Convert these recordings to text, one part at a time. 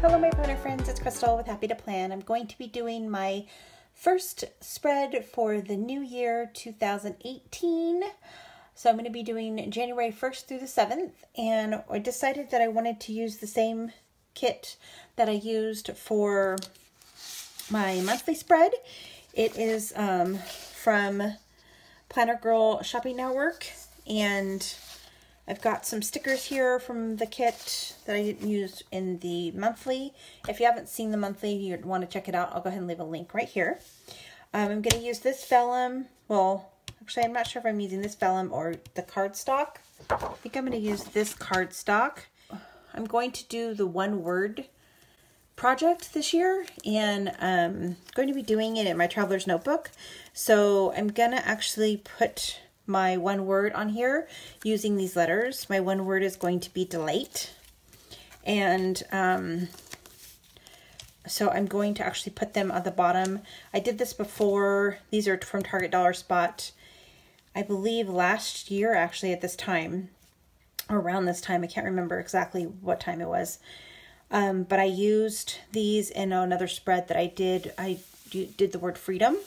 Hello my planner friends, it's Crystal with Happy to Plan. I'm going to be doing my first spread for the new year 2018. So I'm going to be doing January 1st through the 7th, and I decided that I wanted to use the same kit that I used for my monthly spread. It is from Planner Girl Shopping Network, and I've got some stickers here from the kit that I didn't use in the monthly. If you haven't seen the monthly, you want to check it out, I'll go ahead and leave a link right here. I'm going to use this vellum. Well, actually, I'm not sure if I'm using this vellum or the cardstock. I think I'm going to use this cardstock. I'm going to do the one word project this year, and I'm going to be doing it in my traveler's notebook. So I'm going to actually put my one word on here using these letters. My one word is going to be delight, and so I'm going to actually put them at the bottom. I did this before. These are from Target Dollar Spot, I believe last year actually at this time, or around this time. I can't remember exactly what time it was, but I used these in another spread that I did. I did the word freedom.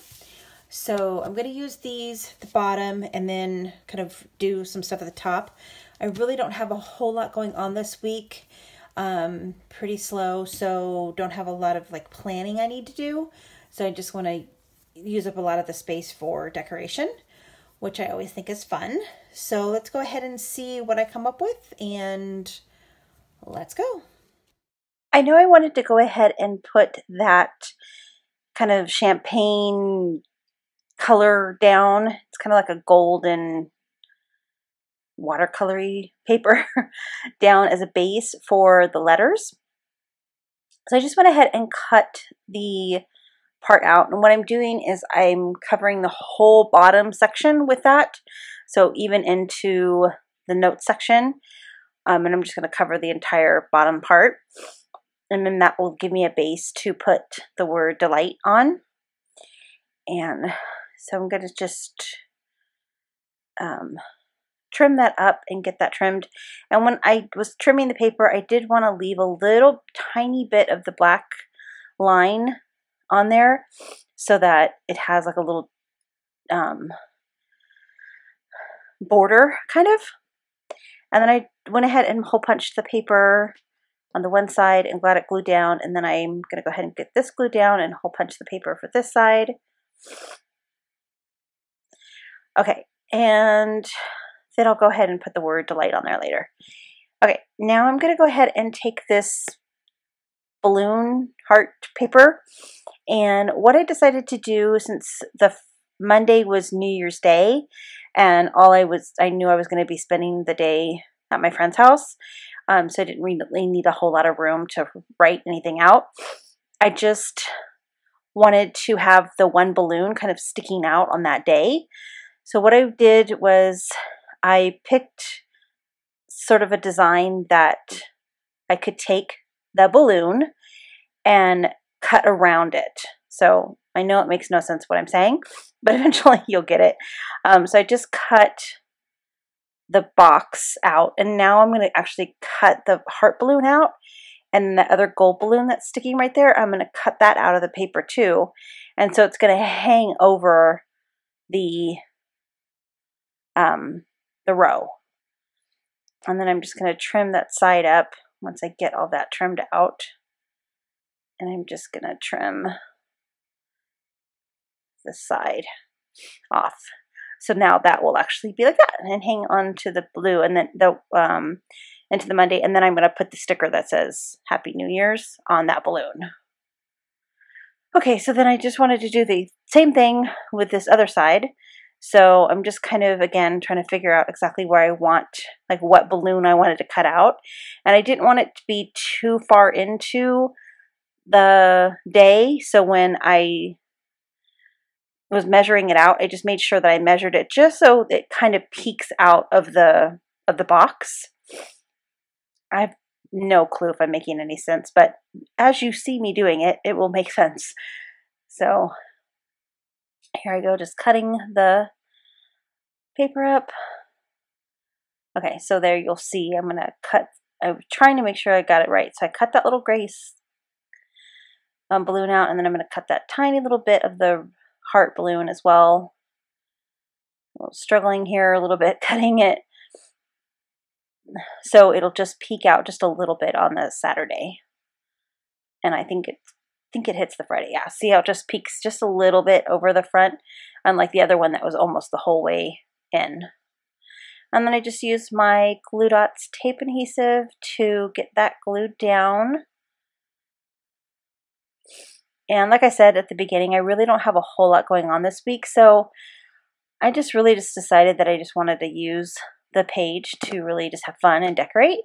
So I'm going to use these at the bottom and then kind of do some stuff at the top. I really don't have a whole lot going on this week. Pretty slow, so don't have a lot of like planning I need to do. So I just want to use up a lot of the space for decoration, which I always think is fun. So let's go ahead and see what I come up with, and let's go. I know I wanted to go ahead and put that kind of champagne color down. It's kind of like a golden watercolory paper down as a base for the letters. So I just went ahead and cut the part out, and what I'm doing is I'm covering the whole bottom section with that, so even into the note section, and I'm just going to cover the entire bottom part, and then that will give me a base to put the word delight on. And so I'm going to just trim that up and get that trimmed. And when I was trimming the paper, I did want to leave a little tiny bit of the black line on there so that it has like a little border kind of. And then I went ahead and hole punched the paper on the one side and got it glued down. And then I'm going to go ahead and get this glued down and hole punch the paper for this side. Okay, and then I'll go ahead and put the word delight on there later. Okay, now I'm going to go ahead and take this balloon heart paper, and what I decided to do, since the Monday was New Year's Day, and I knew I was going to be spending the day at my friend's house, so I didn't really need a whole lot of room to write anything out. I just wanted to have the one balloon kind of sticking out on that day. So what I did was I picked sort of a design that I could take the balloon and cut around it. So I know it makes no sense what I'm saying, but eventually you'll get it. So I just cut the box out, and now I'm going to actually cut the heart balloon out, and the other gold balloon that's sticking right there, I'm going to cut that out of the paper too. And so it's going to hang over the row. And then I'm just going to trim that side up once I get all that trimmed out. And I'm just going to trim this side off. So now that will actually be like that and hang on to the blue, and then the into the Monday, and then I'm going to put the sticker that says Happy New Year's on that balloon. Okay, so then I just wanted to do the same thing with this other side. So I'm just kind of, again, trying to figure out exactly where I want, like what balloon I wanted to cut out. And I didn't want it to be too far into the day. So when I was measuring it out, I just made sure that I measured it just so it kind of peeks out of the box. I have no clue if I'm making any sense, but as you see me doing it, it will make sense. So here I go, just cutting the paper up. Okay, so there you'll see I'm going to cut, I'm trying to make sure I got it right. So I cut that little gray balloon out, and then I'm going to cut that tiny little bit of the heart balloon as well. Struggling here a little bit cutting it, so it'll just peek out just a little bit on the Saturday, and I think it hits the Friday. Yeah, see how it just peeks just a little bit over the front, unlike the other one that was almost the whole way in. And then I just used my Gluetape tape adhesive to get that glued down. And like I said at the beginning, I really don't have a whole lot going on this week, so I just really decided that I just wanted to use the page to really just have fun and decorate.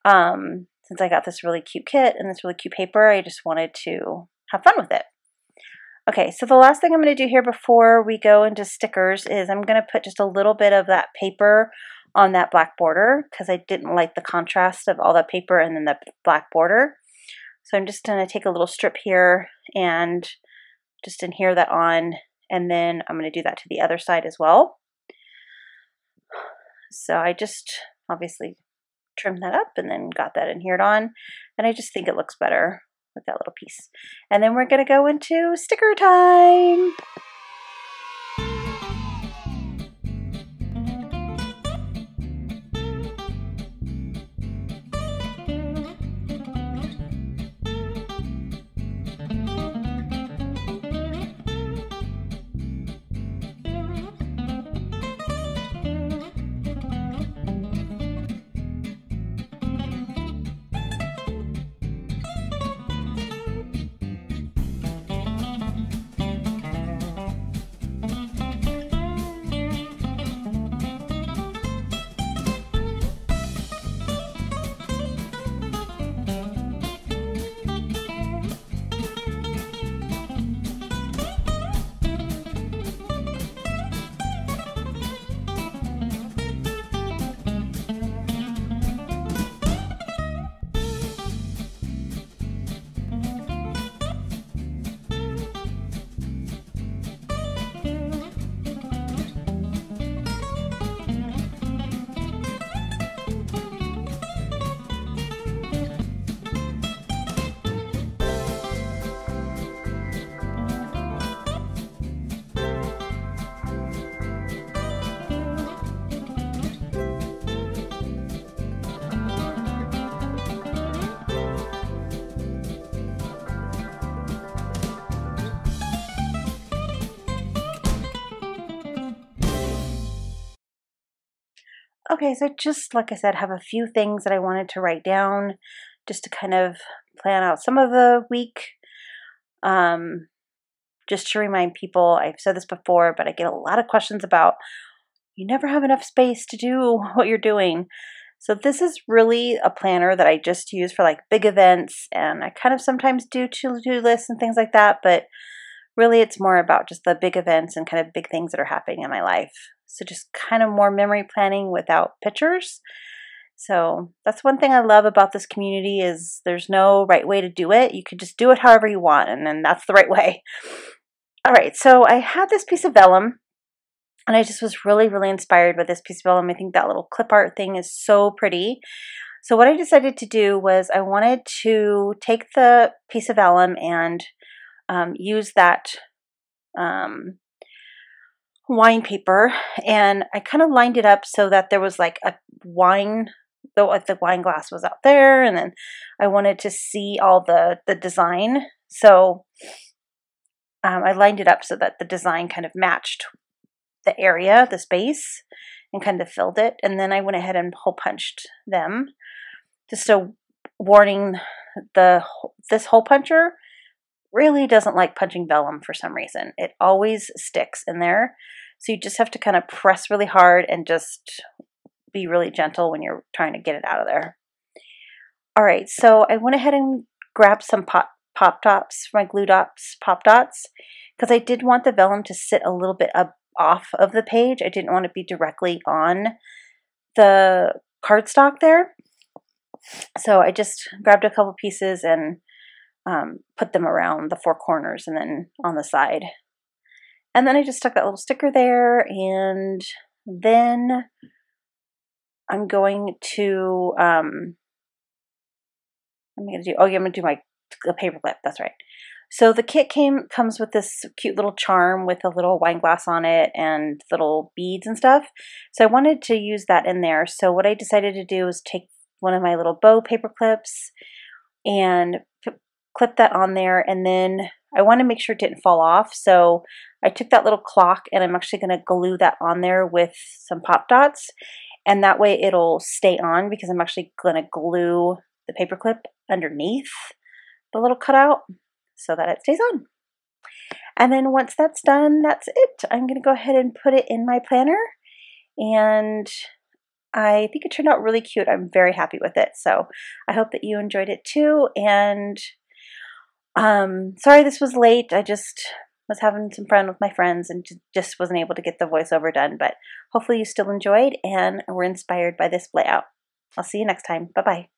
Since I got this really cute kit and this really cute paper, I just wanted to have fun with it. Okay, so the last thing I'm going to do here before we go into stickers is I'm going to put just a little bit of that paper on that black border because I didn't like the contrast of all that paper and then the black border. So I'm just going to take a little strip here and just adhere that on, and then I'm going to do that to the other side as well. So I just obviously trimmed that up and then got that adhered on, and I just think it looks better with that little piece. And then we're going to go into sticker time. Okay, so just like I said, have a few things that I wanted to write down just to kind of plan out some of the week. Just to remind people, I've said this before, but I get a lot of questions about you never have enough space to do what you're doing. So this is really a planner that I just use for like big events, and I kind of sometimes do to-do lists and things like that, but really it's more about just the big events and kind of big things that are happening in my life. So just kind of more memory planning without pictures. So that's one thing I love about this community is there's no right way to do it. You can just do it however you want, and then that's the right way. All right, so I had this piece of vellum, and I just was really, really inspired by this piece of vellum. I think that little clip art thing is so pretty. So what I decided to do was I wanted to take the piece of vellum and use that wine paper, and I kind of lined it up so that there was like a wine, the wine glass was out there, and then I wanted to see all the design. So I lined it up so that the design kind of matched the area, the space, and kind of filled it. And then I went ahead and hole punched them. Just a warning, this hole puncher really doesn't like punching vellum for some reason. It always sticks in there. So you just have to kind of press really hard and just be really gentle when you're trying to get it out of there. All right, so I went ahead and grabbed some pop dots, my Gluetape pop dots, because I did want the vellum to sit a little bit up off of the page. I didn't want to be directly on the cardstock there. So I just grabbed a couple pieces and put them around the four corners and then on the side. And then I just stuck that little sticker there, and then I'm going to, I'm going to do my paper clip, that's right. So the kit comes with this cute little charm with a little wine glass on it and little beads and stuff. So I wanted to use that in there. So what I decided to do is take one of my little bow paper clips and clip that on there, and then I want to make sure it didn't fall off. So I took that little clock and I'm actually going to glue that on there with some pop dots, and that way it'll stay on because I'm actually going to glue the paper clip underneath the little cutout so that it stays on. And then once that's done, that's it. I'm going to go ahead and put it in my planner, and I think it turned out really cute. I'm very happy with it. So I hope that you enjoyed it too. And sorry this was late. I just was having some fun with my friends and just wasn't able to get the voiceover done. But hopefully you still enjoyed and were inspired by this layout. I'll see you next time. Bye-bye.